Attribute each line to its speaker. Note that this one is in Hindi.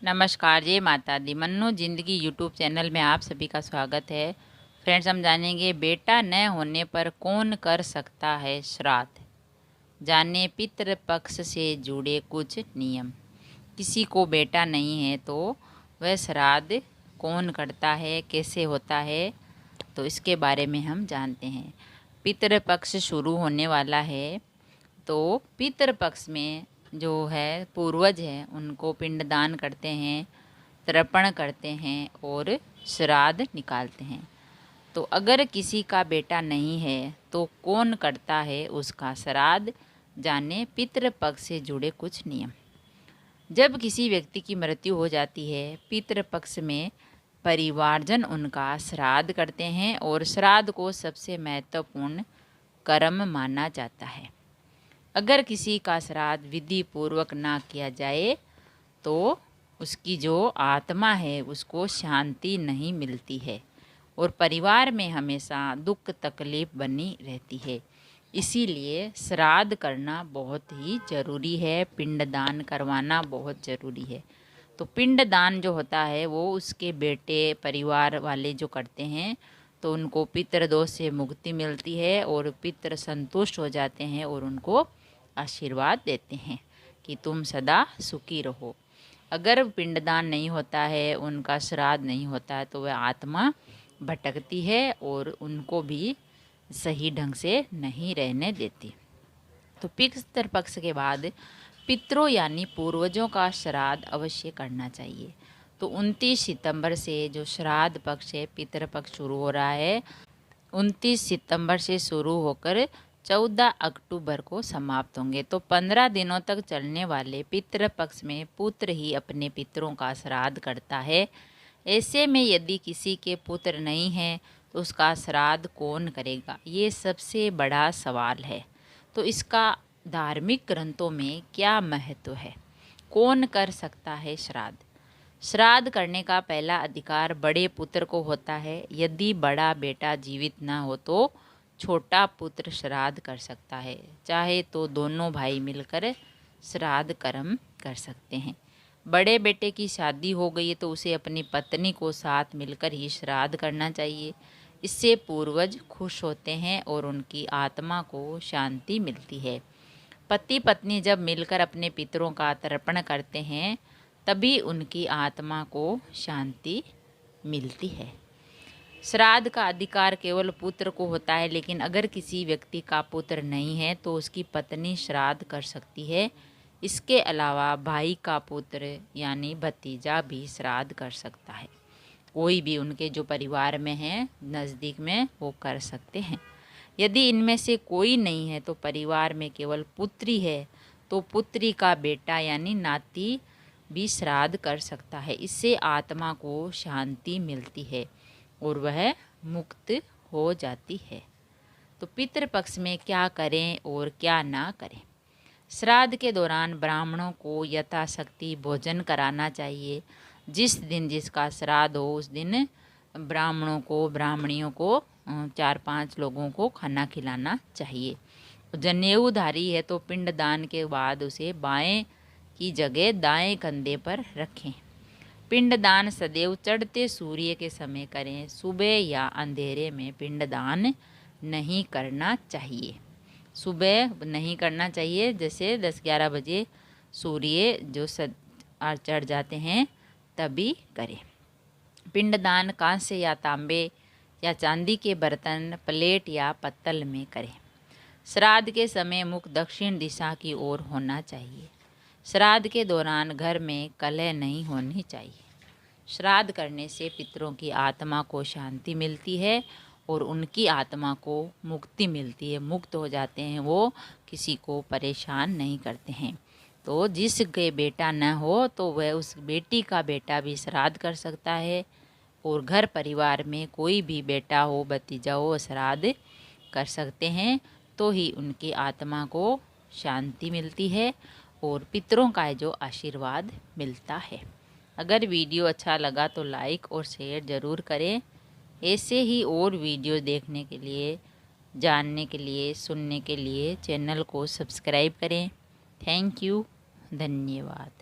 Speaker 1: नमस्कार, जय माता दी। मन्नो ज़िंदगी यूट्यूब चैनल में आप सभी का स्वागत है। फ्रेंड्स, हम जानेंगे बेटा न होने पर कौन कर सकता है श्राद्ध। जाने पितृ पक्ष से जुड़े कुछ नियम। किसी को बेटा नहीं है तो वह श्राद्ध कौन करता है, कैसे होता है, तो इसके बारे में हम जानते हैं। पितृ पक्ष शुरू होने वाला है, तो पितृ पक्ष में जो है पूर्वज हैं उनको पिंडदान करते हैं, तर्पण करते हैं और श्राद्ध निकालते हैं। तो अगर किसी का बेटा नहीं है तो कौन करता है उसका श्राद्ध। जाने पितृ पक्ष से जुड़े कुछ नियम। जब किसी व्यक्ति की मृत्यु हो जाती है, पितृ पक्ष में परिवारजन उनका श्राद्ध करते हैं और श्राद्ध को सबसे महत्वपूर्ण कर्म माना जाता है। अगर किसी का श्राद्ध विधि पूर्वक ना किया जाए तो उसकी जो आत्मा है उसको शांति नहीं मिलती है और परिवार में हमेशा दुख तकलीफ बनी रहती है। इसीलिए श्राद्ध करना बहुत ही ज़रूरी है, पिंडदान करवाना बहुत ज़रूरी है। तो पिंडदान जो होता है वो उसके बेटे परिवार वाले जो करते हैं तो उनको पितृदोष से मुक्ति मिलती है और पितृ संतुष्ट हो जाते हैं और उनको आशीर्वाद देते हैं कि तुम सदा सुखी रहो। अगर पिंडदान नहीं होता है, उनका श्राद्ध नहीं होता है, तो वह आत्मा भटकती है और उनको भी सही ढंग से नहीं रहने देती। तो पितृ पक्ष के बाद पितरों यानी पूर्वजों का श्राद्ध अवश्य करना चाहिए। तो 29 सितंबर से जो श्राद्ध पक्ष है, पितृ पक्ष शुरू हो रहा है। 29 सितंबर से शुरू होकर 14 अक्टूबर को समाप्त होंगे। तो 15 दिनों तक चलने वाले पितृ पक्ष में पुत्र ही अपने पितरों का श्राद्ध करता है। ऐसे में यदि किसी के पुत्र नहीं हैं तो उसका श्राद्ध कौन करेगा, ये सबसे बड़ा सवाल है। तो इसका धार्मिक ग्रंथों में क्या महत्व है, कौन कर सकता है श्राद्ध। श्राद्ध करने का पहला अधिकार बड़े पुत्र को होता है। यदि बड़ा बेटा जीवित ना हो तो छोटा पुत्र श्राद्ध कर सकता है। चाहे तो दोनों भाई मिलकर श्राद्ध कर्म कर सकते हैं। बड़े बेटे की शादी हो गई है तो उसे अपनी पत्नी को साथ मिलकर ही श्राद्ध करना चाहिए। इससे पूर्वज खुश होते हैं और उनकी आत्मा को शांति मिलती है। पति पत्नी जब मिलकर अपने पितरों का तर्पण करते हैं तभी उनकी आत्मा को शांति मिलती है। श्राद्ध का अधिकार केवल पुत्र को होता है, लेकिन अगर किसी व्यक्ति का पुत्र नहीं है तो उसकी पत्नी श्राद्ध कर सकती है। इसके अलावा भाई का पुत्र यानी भतीजा भी श्राद्ध कर सकता है। कोई भी उनके जो परिवार में है नज़दीक में वो कर सकते हैं। यदि इनमें से कोई नहीं है तो परिवार में केवल पुत्री है तो पुत्री का बेटा यानी नाती भी श्राद्ध कर सकता है। इससे आत्मा को शांति मिलती है और वह मुक्त हो जाती है। तो पितृपक्ष में क्या करें और क्या ना करें। श्राद्ध के दौरान ब्राह्मणों को यथाशक्ति भोजन कराना चाहिए। जिस दिन जिसका श्राद्ध हो उस दिन ब्राह्मणों को ब्राह्मणियों को 4-5 लोगों को खाना खिलाना चाहिए। जनेऊधारी है तो पिंडदान के बाद उसे बाएं की जगह दाएं कंधे पर रखें। पिंडदान सदैव चढ़ते सूर्य के समय करें। सुबह या अंधेरे में पिंडदान नहीं करना चाहिए। सुबह नहीं करना चाहिए, जैसे 10-11 बजे सूर्य जो चढ़ जाते हैं तभी करें। पिंडदान कांस्य या तांबे या चांदी के बर्तन, प्लेट या पत्तल में करें। श्राद्ध के समय मुख दक्षिण दिशा की ओर होना चाहिए। श्राद्ध के दौरान घर में कलह नहीं होनी चाहिए। श्राद्ध करने से पितरों की आत्मा को शांति मिलती है और उनकी आत्मा को मुक्ति मिलती है, मुक्त हो जाते हैं, वो किसी को परेशान नहीं करते हैं। तो जिसके बेटा न हो तो वह उस बेटी का बेटा भी श्राद्ध कर सकता है और घर परिवार में कोई भी बेटा हो भतीजा हो श्राद्ध कर सकते हैं, तो ही उनकी आत्मा को शांति मिलती है और पितरों का जो आशीर्वाद मिलता है। अगर वीडियो अच्छा लगा तो लाइक और शेयर ज़रूर करें। ऐसे ही और वीडियो देखने के लिए, जानने के लिए, सुनने के लिए चैनल को सब्सक्राइब करें। थैंक यू, धन्यवाद।